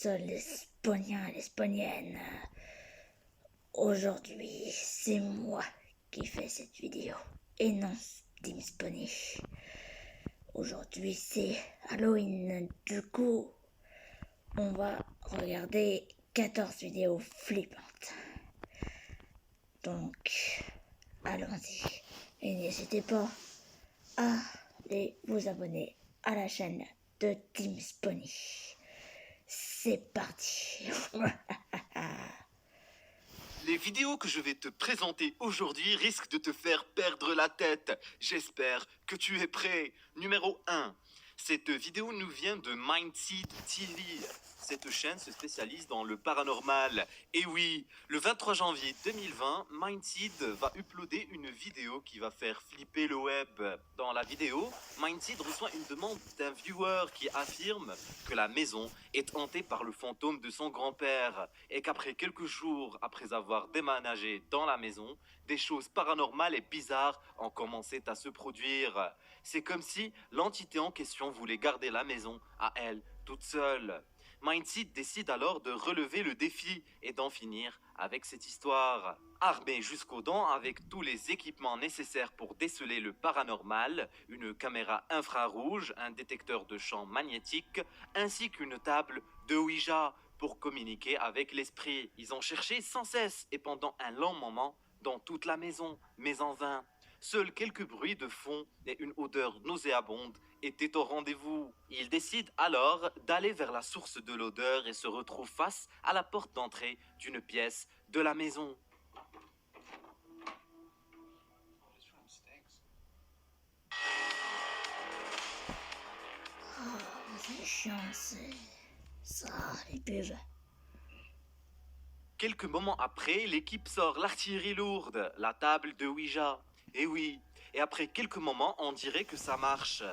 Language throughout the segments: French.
seuls les Sponiens et les Sponiennes. Aujourd'hui, c'est moi qui fais cette vidéo et non Team Spony. Aujourd'hui, c'est Halloween. Du coup, on va regarder 14 vidéos flippantes. Donc, allons-y. Et n'hésitez pas à aller vous abonner à la chaîne de Team Spony. C'est parti. Les vidéos que je vais te présenter aujourd'hui risquent de te faire perdre la tête. J'espère que tu es prêt. Numéro 1. Cette vidéo nous vient de Mindseed TV. Cette chaîne se spécialise dans le paranormal. Et oui, le 23 janvier 2020, Mindseed va uploader une vidéo qui va faire flipper le web. Dans la vidéo, Mindseed reçoit une demande d'un viewer qui affirme que la maison est hantée par le fantôme de son grand-père et qu'après quelques jours après avoir déménagé dans la maison, des choses paranormales et bizarres ont commencé à se produire. C'est comme si l'entité en question voulait garder la maison à elle toute seule. Mindseed décide alors de relever le défi et d'en finir avec cette histoire. Armé jusqu'aux dents avec tous les équipements nécessaires pour déceler le paranormal, une caméra infrarouge, un détecteur de champs magnétiques, ainsi qu'une table de Ouija pour communiquer avec l'esprit. Ils ont cherché sans cesse et pendant un long moment dans toute la maison, mais en vain. Seuls quelques bruits de fond et une odeur nauséabonde étaient au rendez-vous. Ils décident alors d'aller vers la source de l'odeur et se retrouvent face à la porte d'entrée d'une pièce de la maison. C'est chiant, c'est ça, les pubs. Quelques moments après, l'équipe sort l'artillerie lourde, la table de Ouija. Et oui, et après quelques moments, on dirait que ça marche.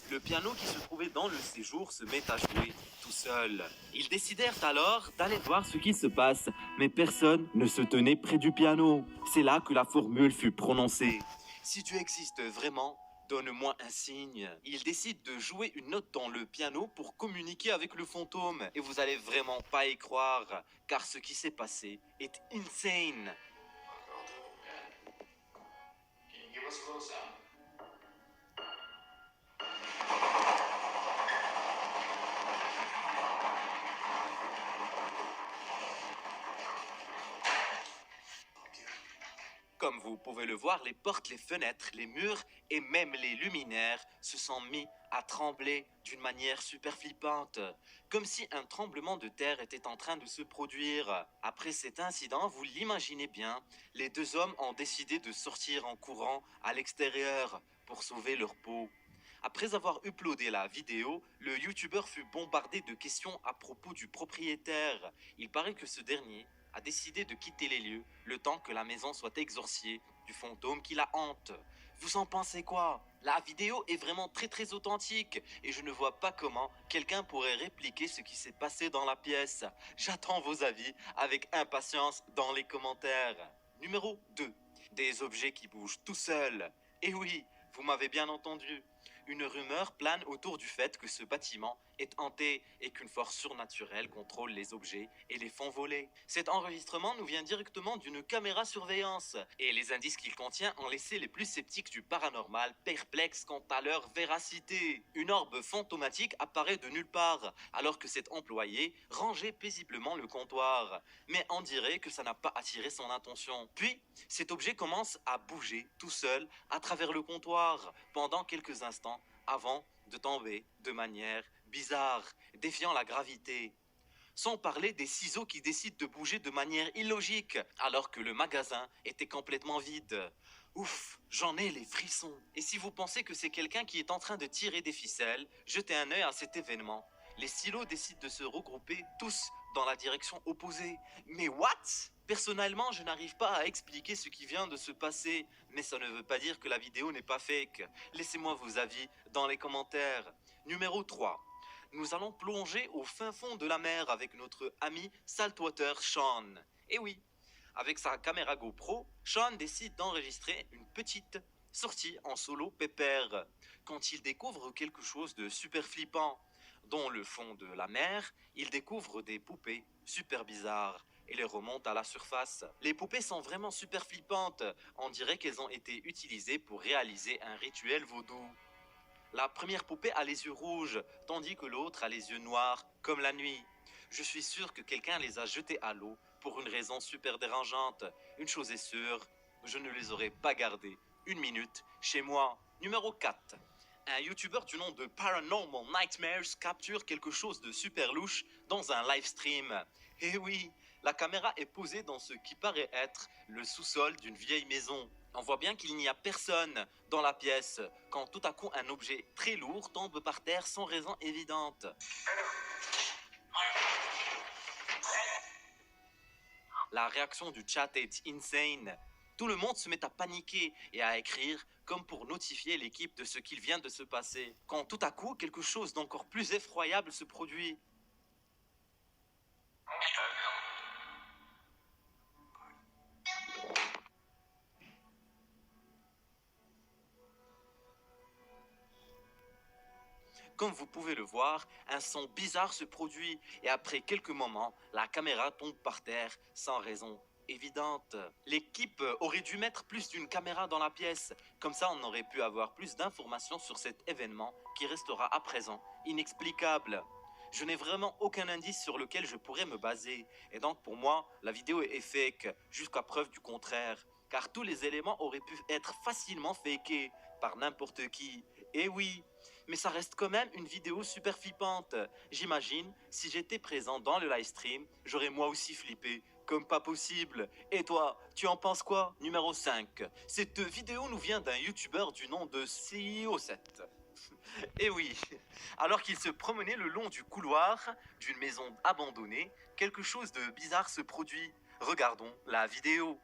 Le piano qui se trouvait dans le séjour se met à jouer tout seul. Ils décidèrent alors d'aller voir ce qui se passe, mais personne ne se tenait près du piano. C'est là que la formule fut prononcée. Si tu existes vraiment, donne-moi un signe. Ils décident de jouer une note dans le piano pour communiquer avec le fantôme. Et vous allez vraiment pas y croire, car ce qui s'est passé est insane. Comme vous pouvez le voir, les portes, les fenêtres, les murs et même les luminaires se sont mis à trembler d'une manière super flippante, comme si un tremblement de terre était en train de se produire. Après cet incident, vous l'imaginez bien, les deux hommes ont décidé de sortir en courant à l'extérieur pour sauver leur peau. Après avoir uploadé la vidéo, le youtubeur fut bombardé de questions à propos du propriétaire. Il paraît que ce dernier a décidé de quitter les lieux le temps que la maison soit exorcisée du fantôme qui la hante. Vous en pensez quoi? La vidéo est vraiment très authentique et je ne vois pas comment quelqu'un pourrait répliquer ce qui s'est passé dans la pièce. J'attends vos avis avec impatience dans les commentaires. Numéro 2. Des objets qui bougent tout seuls. Et oui, vous m'avez bien entendu. Une rumeur plane autour du fait que ce bâtiment est hanté et qu'une force surnaturelle contrôle les objets et les font voler. Cet enregistrement nous vient directement d'une caméra surveillance et les indices qu'il contient ont laissé les plus sceptiques du paranormal perplexes quant à leur véracité. Une orbe fantomatique apparaît de nulle part alors que cet employé rangeait paisiblement le comptoir. Mais on dirait que ça n'a pas attiré son attention. Puis, cet objet commence à bouger tout seul à travers le comptoir pendant quelques instants avant de tomber de manière bizarre, défiant la gravité. Sans parler des ciseaux qui décident de bouger de manière illogique, alors que le magasin était complètement vide. Ouf, j'en ai les frissons. Et si vous pensez que c'est quelqu'un qui est en train de tirer des ficelles, jetez un œil à cet événement. Les silos décident de se regrouper tous dans la direction opposée. Mais what? Personnellement, je n'arrive pas à expliquer ce qui vient de se passer, mais ça ne veut pas dire que la vidéo n'est pas fake. Laissez-moi vos avis dans les commentaires. Numéro 3. Nous allons plonger au fin fond de la mer avec notre ami Saltwater Sean. Et oui, avec sa caméra GoPro, Sean décide d'enregistrer une petite sortie en solo pépère quand il découvre quelque chose de super flippant. Dans le fond de la mer, ils découvrent des poupées super bizarres et les remontent à la surface. Les poupées sont vraiment super flippantes. On dirait qu'elles ont été utilisées pour réaliser un rituel vaudou. La première poupée a les yeux rouges, tandis que l'autre a les yeux noirs, comme la nuit. Je suis sûr que quelqu'un les a jetés à l'eau pour une raison super dérangeante. Une chose est sûre, je ne les aurais pas gardées une minute chez moi. Numéro 4. Un youtubeur du nom de Paranormal Nightmares capture quelque chose de super louche dans un live stream. Et oui, la caméra est posée dans ce qui paraît être le sous-sol d'une vieille maison. On voit bien qu'il n'y a personne dans la pièce quand tout à coup un objet très lourd tombe par terre sans raison évidente. La réaction du chat est insane. Tout le monde se met à paniquer et à écrire comme pour notifier l'équipe de ce qu'il vient de se passer. Quand tout à coup quelque chose d'encore plus effroyable se produit. Comme vous pouvez le voir, un son bizarre se produit et après quelques moments, la caméra tombe par terre sans raison évidente. L'équipe aurait dû mettre plus d'une caméra dans la pièce, comme ça on aurait pu avoir plus d'informations sur cet événement qui restera à présent inexplicable. Je n'ai vraiment aucun indice sur lequel je pourrais me baser, et donc pour moi, la vidéo est fake, jusqu'à preuve du contraire, car tous les éléments auraient pu être facilement fakés par n'importe qui. Et oui, mais ça reste quand même une vidéo super flippante. J'imagine, si j'étais présent dans le live stream, j'aurais moi aussi flippé, comme pas possible. Et toi, tu en penses quoi? Numéro 5. Cette vidéo nous vient d'un youtubeur du nom de CEO7. Et oui, alors qu'il se promenait le long du couloir d'une maison abandonnée, quelque chose de bizarre se produit. Regardons la vidéo.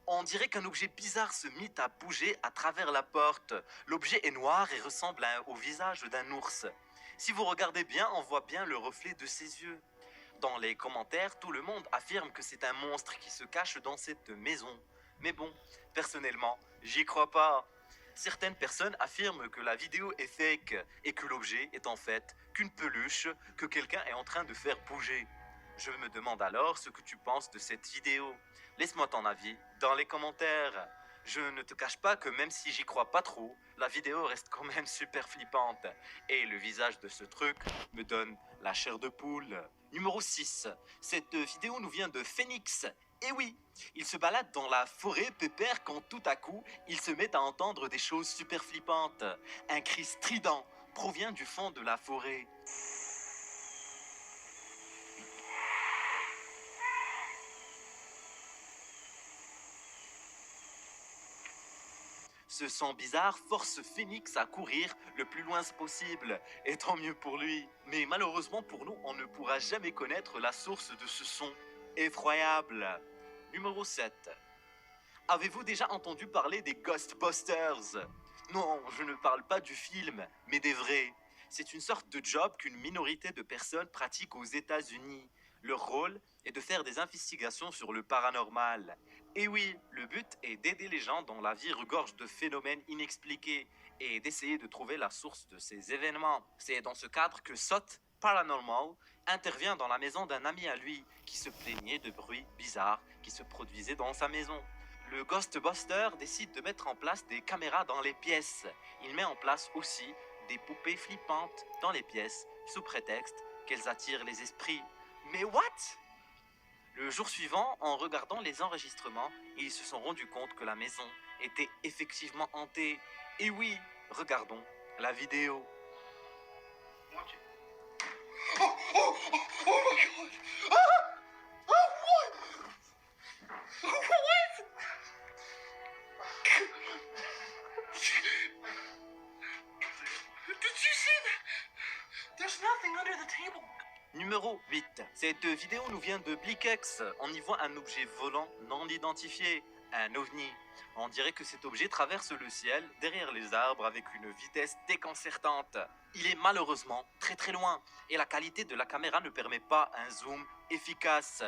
On dirait qu'un objet bizarre se mit à bouger à travers la porte. L'objet est noir et ressemble au visage d'un ours. Si vous regardez bien, on voit bien le reflet de ses yeux. Dans les commentaires, tout le monde affirme que c'est un monstre qui se cache dans cette maison. Mais bon, personnellement, j'y crois pas. Certaines personnes affirment que la vidéo est fake et que l'objet est en fait qu'une peluche que quelqu'un est en train de faire bouger. Je me demande alors ce que tu penses de cette vidéo. Laisse-moi ton avis dans les commentaires. Je ne te cache pas que même si j'y crois pas trop, la vidéo reste quand même super flippante. Et le visage de ce truc me donne la chair de poule. Numéro 6. Cette vidéo nous vient de Phoenix. Et oui, il se balade dans la forêt pépère quand tout à coup, il se met à entendre des choses super flippantes. Un cri strident provient du fond de la forêt. Ce son bizarre force Phoenix à courir le plus loin possible, et tant mieux pour lui. Mais malheureusement pour nous, on ne pourra jamais connaître la source de ce son effroyable. Numéro 7. Avez-vous déjà entendu parler des Ghostbusters? Non, je ne parle pas du film, mais des vrais. C'est une sorte de job qu'une minorité de personnes pratiquent aux États-Unis. Leur rôle est de faire des investigations sur le paranormal. Et oui, le but est d'aider les gens dont la vie regorge de phénomènes inexpliqués et d'essayer de trouver la source de ces événements. C'est dans ce cadre que SOT Paranormal intervient dans la maison d'un ami à lui qui se plaignait de bruits bizarres qui se produisaient dans sa maison. Le Ghostbuster décide de mettre en place des caméras dans les pièces. Il met en place aussi des poupées flippantes dans les pièces sous prétexte qu'elles attirent les esprits. Mais what? Le jour suivant, en regardant les enregistrements, ils se sont rendus compte que la maison était effectivement hantée. Et oui, regardons la vidéo. Numéro 8. Cette vidéo nous vient de Blikex. On y voit un objet volant non identifié, un ovni. On dirait que cet objet traverse le ciel derrière les arbres avec une vitesse déconcertante. Il est malheureusement très très loin et la qualité de la caméra ne permet pas un zoom efficace.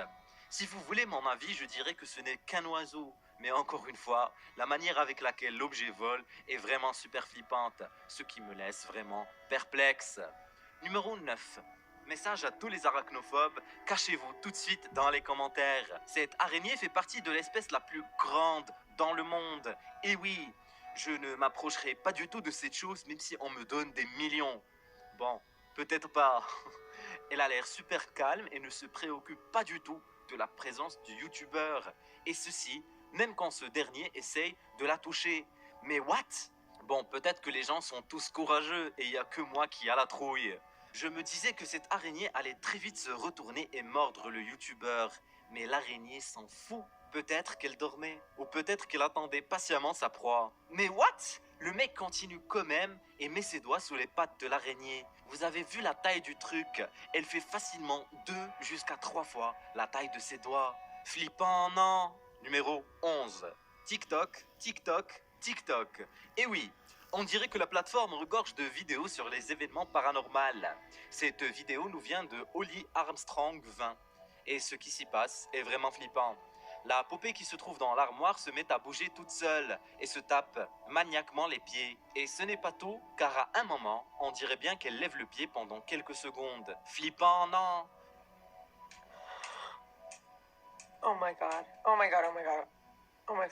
Si vous voulez mon avis, je dirais que ce n'est qu'un oiseau. Mais encore une fois, la manière avec laquelle l'objet vole est vraiment super flippante, ce qui me laisse vraiment perplexe. Numéro 9. Message à tous les arachnophobes, cachez-vous tout de suite dans les commentaires. Cette araignée fait partie de l'espèce la plus grande dans le monde. Et oui, je ne m'approcherai pas du tout de cette chose même si on me donne des millions. Bon, peut-être pas. Elle a l'air super calme et ne se préoccupe pas du tout de la présence du youtubeur. Et ceci, même quand ce dernier essaye de la toucher. Mais what? Bon, peut-être que les gens sont tous courageux et il n'y a que moi qui a la trouille. Je me disais que cette araignée allait très vite se retourner et mordre le youtubeur. Mais l'araignée s'en fout. Peut-être qu'elle dormait, ou peut-être qu'elle attendait patiemment sa proie. Mais what? Le mec continue quand même et met ses doigts sous les pattes de l'araignée. Vous avez vu la taille du truc? Elle fait facilement 2 jusqu'à 3 fois la taille de ses doigts. Flippant, non? Numéro 11. TikTok, TikTok, TikTok. Et oui, on dirait que la plateforme regorge de vidéos sur les événements paranormaux. Cette vidéo nous vient de Holly Armstrong 20. Et ce qui s'y passe est vraiment flippant. La poupée qui se trouve dans l'armoire se met à bouger toute seule et se tape maniaquement les pieds. Et ce n'est pas tout, car à un moment, on dirait bien qu'elle lève le pied pendant quelques secondes. Flippant, non? Oh my god. Oh my god. Oh my god. Oh my.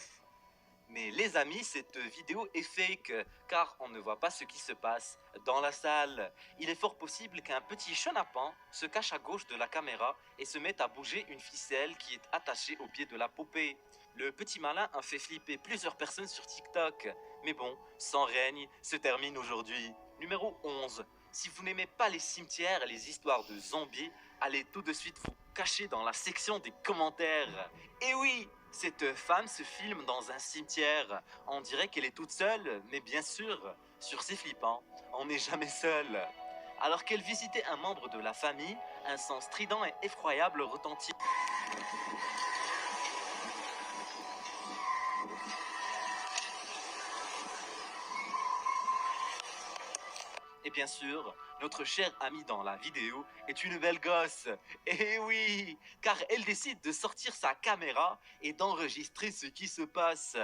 Mais les amis, cette vidéo est fake, car on ne voit pas ce qui se passe dans la salle. Il est fort possible qu'un petit chenapan se cache à gauche de la caméra et se mette à bouger une ficelle qui est attachée au pied de la poupée. Le petit malin a fait flipper plusieurs personnes sur TikTok. Mais bon, son règne se termine aujourd'hui. Numéro 11. Si vous n'aimez pas les cimetières et les histoires de zombies, allez tout de suite vous cacher dans la section des commentaires. Et oui, cette femme se filme dans un cimetière. On dirait qu'elle est toute seule, mais bien sûr, sur ces flippants, on n'est jamais seul. Alors qu'elle visitait un membre de la famille, un son strident et effroyable retentit. Et bien sûr, notre chère amie dans la vidéo est une belle gosse. Et oui, car elle décide de sortir sa caméra et d'enregistrer ce qui se passe.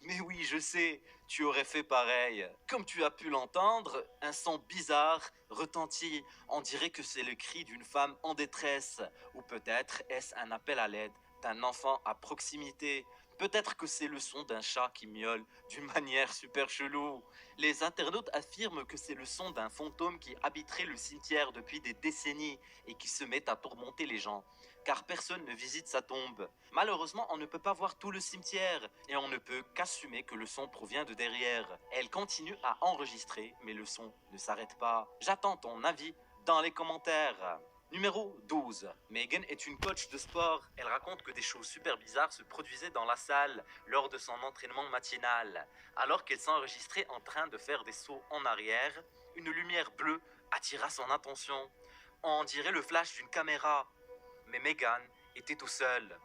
Mais oui, je sais, tu aurais fait pareil. Comme tu as pu l'entendre, un son bizarre retentit. On dirait que c'est le cri d'une femme en détresse. Ou peut-être est-ce un appel à l'aide d'un enfant à proximité. Peut-être que c'est le son d'un chat qui miaule d'une manière super chelou. Les internautes affirment que c'est le son d'un fantôme qui habiterait le cimetière depuis des décennies et qui se met à tourmenter les gens, car personne ne visite sa tombe. Malheureusement, on ne peut pas voir tout le cimetière et on ne peut qu'assumer que le son provient de derrière. Elle continue à enregistrer, mais le son ne s'arrête pas. J'attends ton avis dans les commentaires. Numéro 12. Megan est une coach de sport. Elle raconte que des choses super bizarres se produisaient dans la salle lors de son entraînement matinal. Alors qu'elle s'enregistrait en train de faire des sauts en arrière, une lumière bleue attira son attention. On dirait le flash d'une caméra. Mais Megan était tout seule.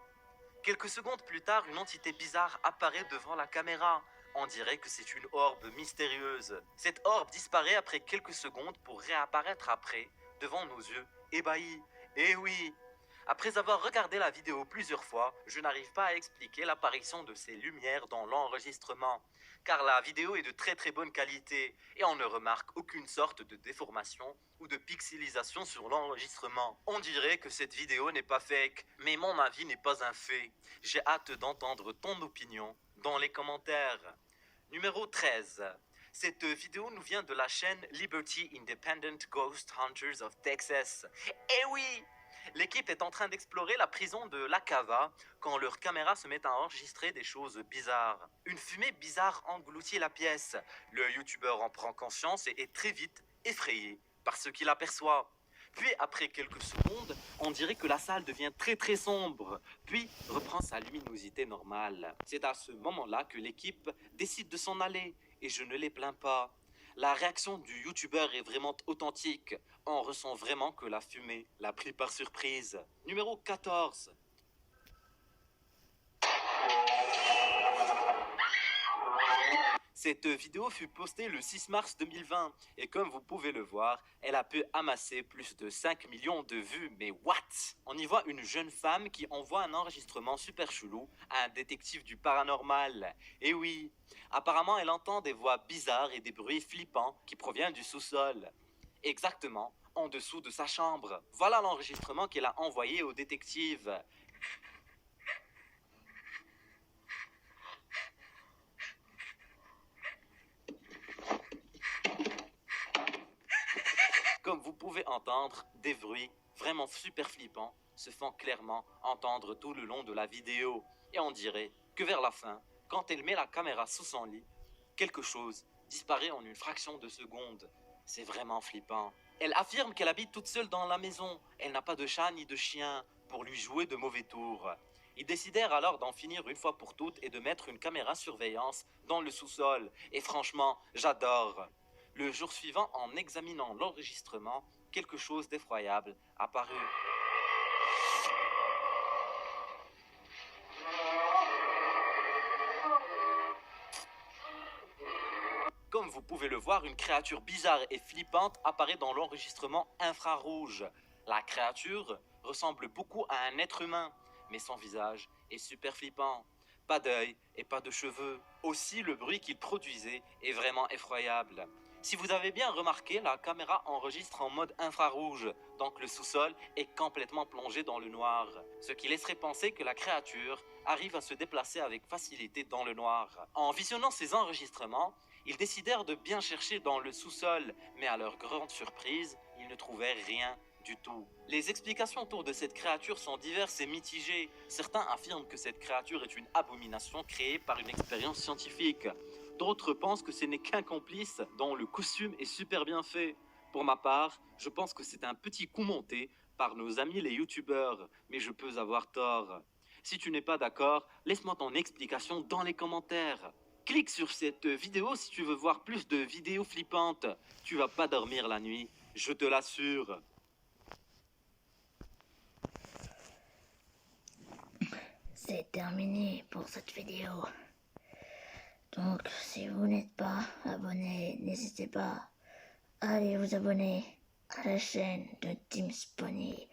Quelques secondes plus tard, une entité bizarre apparaît devant la caméra. On dirait que c'est une orbe mystérieuse. Cette orbe disparaît après quelques secondes pour réapparaître après, devant nos yeux, ébahis. Et oui, après avoir regardé la vidéo plusieurs fois, je n'arrive pas à expliquer l'apparition de ces lumières dans l'enregistrement, car la vidéo est de très très bonne qualité et on ne remarque aucune sorte de déformation ou de pixelisation sur l'enregistrement. On dirait que cette vidéo n'est pas fake, mais mon avis n'est pas un fait. J'ai hâte d'entendre ton opinion dans les commentaires. Numéro 13. Cette vidéo nous vient de la chaîne Liberty Independent Ghost Hunters of Texas. Et oui! L'équipe est en train d'explorer la prison de La Cava quand leur caméra se met à enregistrer des choses bizarres. Une fumée bizarre engloutit la pièce. Le youtubeur en prend conscience et est très vite effrayé par ce qu'il aperçoit. Puis, après quelques secondes, on dirait que la salle devient très très sombre, puis reprend sa luminosité normale. C'est à ce moment-là que l'équipe décide de s'en aller, et je ne les plains pas. La réaction du youtubeur est vraiment authentique. On ressent vraiment que la fumée l'a pris par surprise. Numéro 14. Cette vidéo fut postée le 6 mars 2020 et comme vous pouvez le voir, elle a pu amasser plus de 5 millions de vues. Mais what? On y voit une jeune femme qui envoie un enregistrement super chelou à un détective du paranormal. Et oui, apparemment elle entend des voix bizarres et des bruits flippants qui proviennent du sous-sol. Exactement, en dessous de sa chambre. Voilà l'enregistrement qu'elle a envoyé au détective. Comme vous pouvez entendre, des bruits vraiment super flippants se font clairement entendre tout le long de la vidéo. Et on dirait que vers la fin, quand elle met la caméra sous son lit, quelque chose disparaît en une fraction de seconde. C'est vraiment flippant. Elle affirme qu'elle habite toute seule dans la maison. Elle n'a pas de chat ni de chien pour lui jouer de mauvais tours. Ils décidèrent alors d'en finir une fois pour toutes et de mettre une caméra surveillance dans le sous-sol. Et franchement, j'adore. Le jour suivant, en examinant l'enregistrement, quelque chose d'effroyable apparut. Comme vous pouvez le voir, une créature bizarre et flippante apparaît dans l'enregistrement infrarouge. La créature ressemble beaucoup à un être humain, mais son visage est super flippant. Pas d'œil et pas de cheveux. Aussi, le bruit qu'il produisait est vraiment effroyable. Si vous avez bien remarqué, la caméra enregistre en mode infrarouge, donc le sous-sol est complètement plongé dans le noir, ce qui laisserait penser que la créature arrive à se déplacer avec facilité dans le noir. En visionnant ces enregistrements, ils décidèrent de bien chercher dans le sous-sol, mais à leur grande surprise, ils ne trouvaient rien du tout. Les explications autour de cette créature sont diverses et mitigées. Certains affirment que cette créature est une abomination créée par une expérience scientifique. D'autres pensent que ce n'est qu'un complice dont le costume est super bien fait. Pour ma part, je pense que c'est un petit coup monté par nos amis les youtubeurs, mais je peux avoir tort. Si tu n'es pas d'accord, laisse-moi ton explication dans les commentaires. Clique sur cette vidéo si tu veux voir plus de vidéos flippantes. Tu vas pas dormir la nuit, je te l'assure. C'est terminé pour cette vidéo. Donc, si vous n'êtes pas abonné, n'hésitez pas à aller vous abonner à la chaîne de Team Spawny,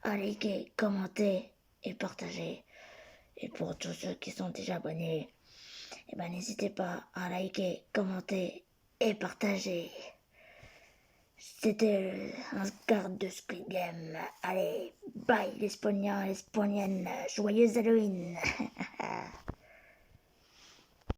à liker, commenter et partager. Et pour tous ceux qui sont déjà abonnés, n'hésitez pas à liker, commenter et partager. C'était un carte de Squid Game. Allez, bye les Spawniens, les Spawniennes, joyeuse Halloween.